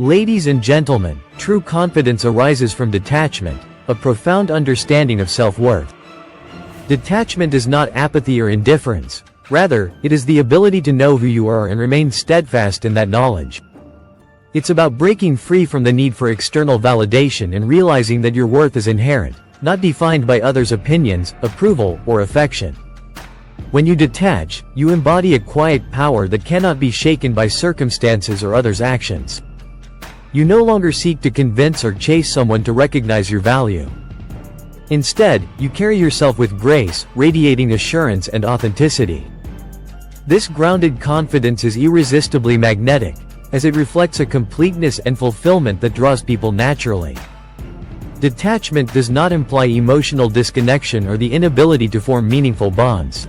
Ladies and gentlemen, true confidence arises from detachment, a profound understanding of self-worth. Detachment is not apathy or indifference. Rather, it is the ability to know who you are and remain steadfast in that knowledge. It's about breaking free from the need for external validation and realizing that your worth is inherent, not defined by others' opinions, approval, or affection. When you detach, you embody a quiet power that cannot be shaken by circumstances or others' actions. You no longer seek to convince or chase someone to recognize your value. Instead, you carry yourself with grace, radiating assurance and authenticity. This grounded confidence is irresistibly magnetic, as it reflects a completeness and fulfillment that draws people naturally. Detachment does not imply emotional disconnection or the inability to form meaningful bonds.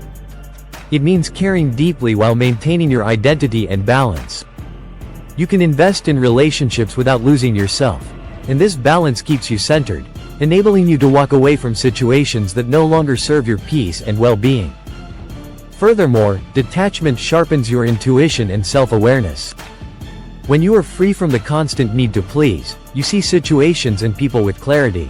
It means caring deeply while maintaining your identity and balance. You can invest in relationships without losing yourself, and this balance keeps you centered, enabling you to walk away from situations that no longer serve your peace and well-being. Furthermore, detachment sharpens your intuition and self-awareness. When you are free from the constant need to please, you see situations and people with clarity.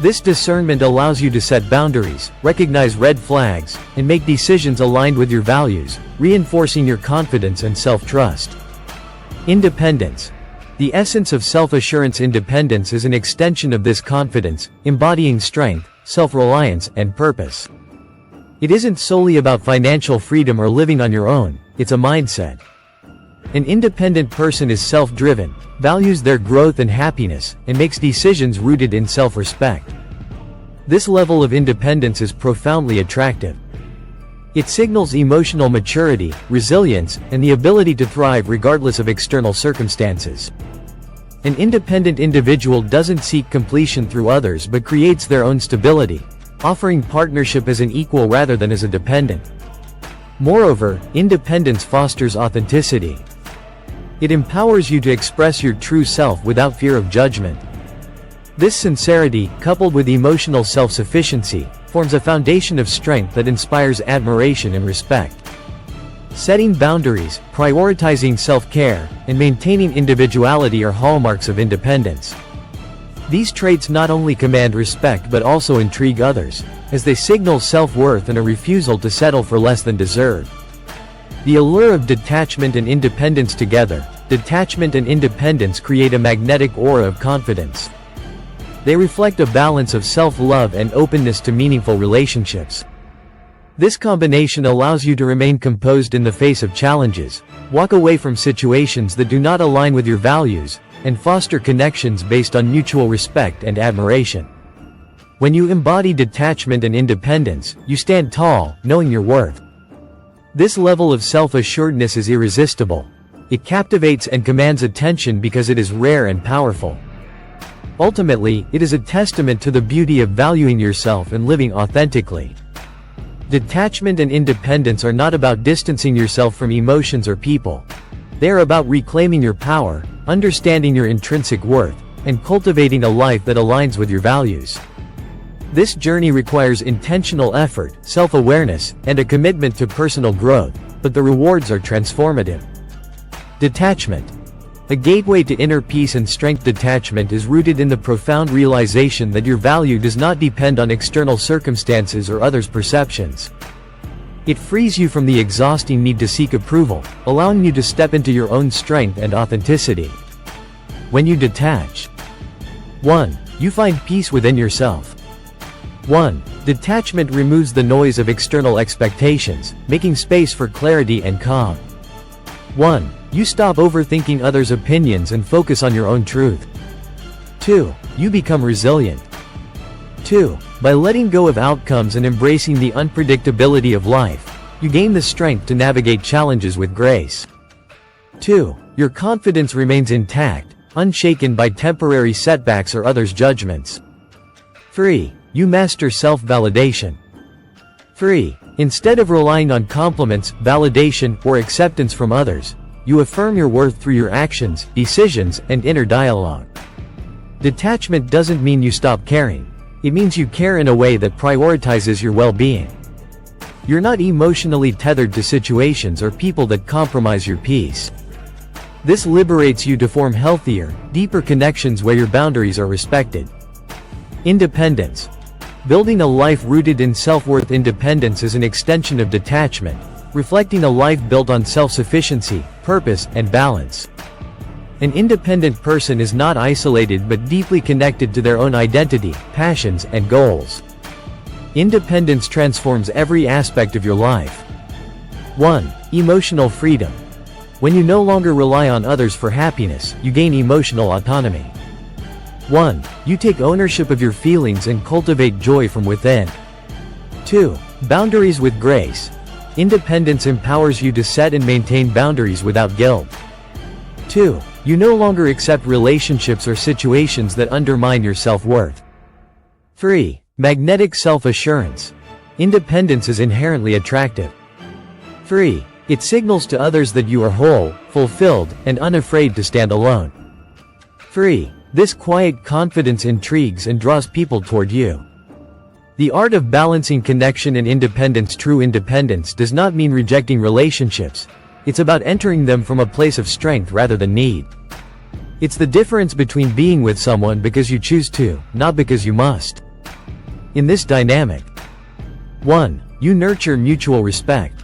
This discernment allows you to set boundaries, recognize red flags, and make decisions aligned with your values, reinforcing your confidence and self-trust. Independence. The essence of self-assurance. Independence is an extension of this confidence, embodying strength, self-reliance, and purpose. It isn't solely about financial freedom or living on your own, it's a mindset. An independent person is self-driven, values their growth and happiness, and makes decisions rooted in self-respect. This level of independence is profoundly attractive. It signals emotional maturity, resilience, and the ability to thrive regardless of external circumstances. An independent individual doesn't seek completion through others but creates their own stability, offering partnership as an equal rather than as a dependent. Moreover, independence fosters authenticity. It empowers you to express your true self without fear of judgment. This sincerity, coupled with emotional self-sufficiency, forms a foundation of strength that inspires admiration and respect. Setting boundaries, prioritizing self-care, and maintaining individuality are hallmarks of independence. These traits not only command respect but also intrigue others, as they signal self-worth and a refusal to settle for less than deserved. The allure of detachment and independence together, detachment and independence create a magnetic aura of confidence. They reflect a balance of self-love and openness to meaningful relationships. This combination allows you to remain composed in the face of challenges, walk away from situations that do not align with your values, and foster connections based on mutual respect and admiration. When you embody detachment and independence, you stand tall, knowing your worth. This level of self-assuredness is irresistible. It captivates and commands attention because it is rare and powerful. Ultimately, it is a testament to the beauty of valuing yourself and living authentically. Detachment and independence are not about distancing yourself from emotions or people. They are about reclaiming your power, understanding your intrinsic worth, and cultivating a life that aligns with your values. This journey requires intentional effort, self-awareness, and a commitment to personal growth, but the rewards are transformative. Detachment. A gateway to inner peace and strength. Detachment is rooted in the profound realization that your value does not depend on external circumstances or others' perceptions. It frees you from the exhausting need to seek approval, allowing you to step into your own strength and authenticity. When you detach. 1. You find peace within yourself. 1. Detachment removes the noise of external expectations, making space for clarity and calm. 1. You stop overthinking others' opinions and focus on your own truth. 2. You become resilient. 2. By letting go of outcomes and embracing the unpredictability of life, you gain the strength to navigate challenges with grace. 2. Your confidence remains intact, unshaken by temporary setbacks or others' judgments. 3. You master self-validation. 3. Instead of relying on compliments, validation, or acceptance from others, you affirm your worth through your actions, decisions, and inner dialogue. Detachment doesn't mean you stop caring. It means you care in a way that prioritizes your well-being. You're not emotionally tethered to situations or people that compromise your peace. This liberates you to form healthier, deeper connections where your boundaries are respected. Independence. Building a life rooted in self-worth. Independence is an extension of detachment, reflecting a life built on self-sufficiency, purpose, and balance. An independent person is not isolated but deeply connected to their own identity, passions, and goals. Independence transforms every aspect of your life. 1. Emotional freedom. When you no longer rely on others for happiness, you gain emotional autonomy. 1. You take ownership of your feelings and cultivate joy from within. 2. Boundaries with grace. Independence empowers you to set and maintain boundaries without guilt. 2. You no longer accept relationships or situations that undermine your self-worth. 3. Magnetic self-assurance. Independence is inherently attractive. 3. It signals to others that you are whole, fulfilled, and unafraid to stand alone. 3. This quiet confidence intrigues and draws people toward you. The art of balancing connection and independence. True independence does not mean rejecting relationships. It's about entering them from a place of strength rather than need. It's the difference between being with someone because you choose to, not because you must. In this dynamic, 1. You nurture mutual respect.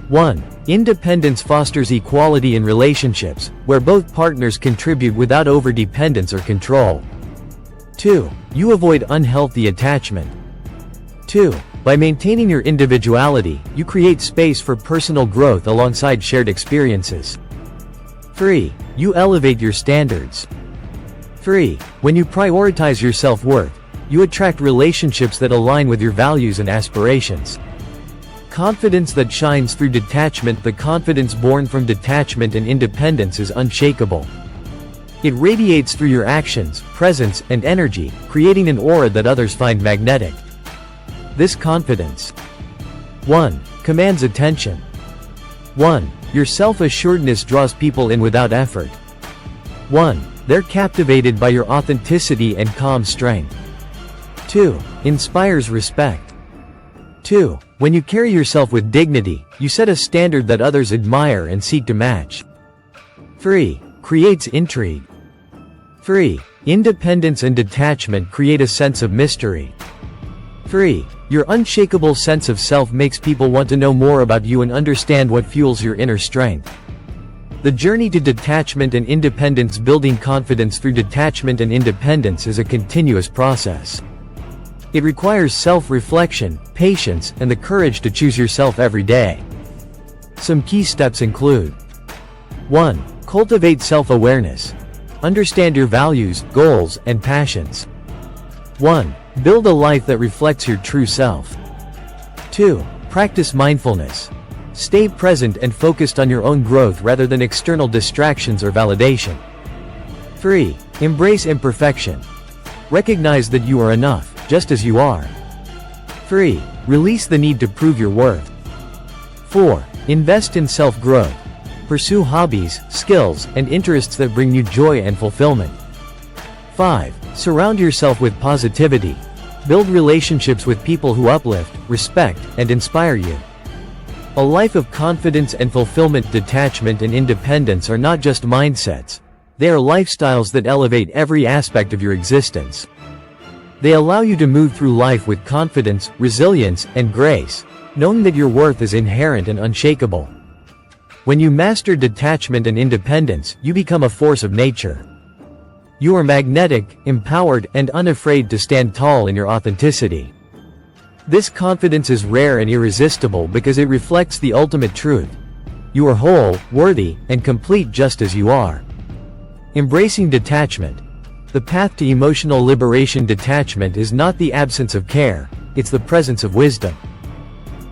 1. Independence fosters equality in relationships, where both partners contribute without overdependence or control. 2. You avoid unhealthy attachment. 2. By maintaining your individuality, you create space for personal growth alongside shared experiences. 3. You elevate your standards. 3. When you prioritize your self-worth, you attract relationships that align with your values and aspirations. Confidence that shines through detachment. The confidence born from detachment and independence is unshakable. It radiates through your actions, presence, and energy, creating an aura that others find magnetic. This confidence, 1. Commands attention. 1. Your self-assuredness draws people in without effort. 1. They're captivated by your authenticity and calm strength. 2. Inspires respect. 2. When you carry yourself with dignity, you set a standard that others admire and seek to match. 3. Creates intrigue. 3. Independence and detachment create a sense of mystery. 3. Your unshakable sense of self makes people want to know more about you and understand what fuels your inner strength. The journey to detachment and independence. Building confidence through detachment and independence is a continuous process. It requires self-reflection, patience, and the courage to choose yourself every day. Some key steps include: 1. Cultivate self-awareness. Understand your values, goals, and passions. 1. Build a life that reflects your true self. 2. Practice mindfulness. Stay present and focused on your own growth rather than external distractions or validation. 3. Embrace imperfection. Recognize that you are enough, just as you are. 3. Release the need to prove your worth. 4. Invest in self-growth. Pursue hobbies, skills, and interests that bring you joy and fulfillment. 5. Surround yourself with positivity. Build relationships with people who uplift, respect, and inspire you. A life of confidence and fulfillment. Detachment and independence are not just mindsets. They are lifestyles that elevate every aspect of your existence. They allow you to move through life with confidence, resilience, and grace, knowing that your worth is inherent and unshakable. When you master detachment and independence, you become a force of nature. You are magnetic, empowered, and unafraid to stand tall in your authenticity. This confidence is rare and irresistible because it reflects the ultimate truth. You are whole, worthy, and complete just as you are. Embracing detachment. The path to emotional liberation. Detachment is not the absence of care, it's the presence of wisdom.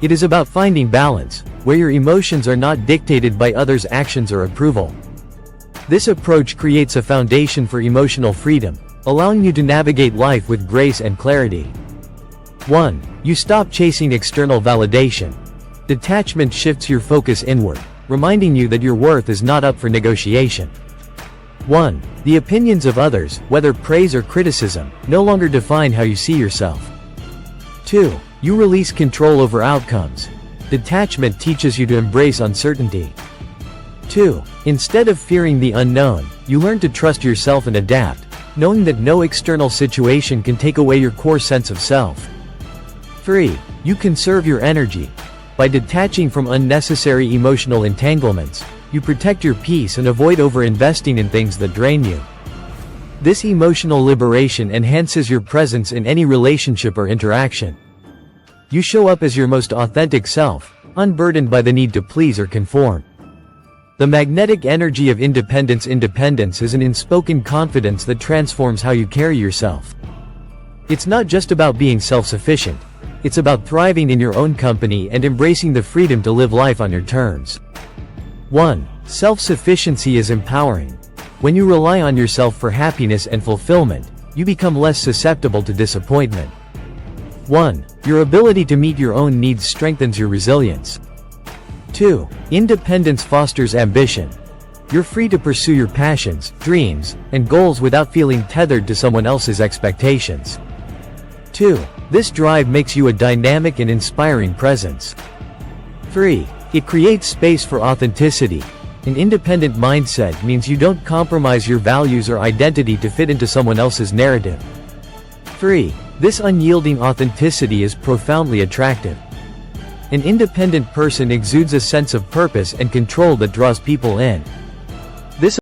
It is about finding balance, where your emotions are not dictated by others' actions or approval. This approach creates a foundation for emotional freedom, allowing you to navigate life with grace and clarity. 1. You stop chasing external validation. Detachment shifts your focus inward, reminding you that your worth is not up for negotiation. 1. The opinions of others, whether praise or criticism, no longer define how you see yourself. 2. You release control over outcomes. Detachment teaches you to embrace uncertainty. 2. Instead of fearing the unknown, you learn to trust yourself and adapt, knowing that no external situation can take away your core sense of self. 3. You conserve your energy. By detaching from unnecessary emotional entanglements, you protect your peace and avoid over-investing in things that drain you. This emotional liberation enhances your presence in any relationship or interaction. You show up as your most authentic self, unburdened by the need to please or conform. The magnetic energy of independence is an unspoken confidence that transforms how you carry yourself. It's not just about being self-sufficient. It's about thriving in your own company and embracing the freedom to live life on your terms. 1. Self-sufficiency is empowering. When you rely on yourself for happiness and fulfillment, you become less susceptible to disappointment. 1. Your ability to meet your own needs strengthens your resilience. 2. Independence fosters ambition. You're free to pursue your passions, dreams, and goals without feeling tethered to someone else's expectations. 2. This drive makes you a dynamic and inspiring presence. 3. It creates space for authenticity. An independent mindset means you don't compromise your values or identity to fit into someone else's narrative. 3. This unyielding authenticity is profoundly attractive. An independent person exudes a sense of purpose and control that draws people in.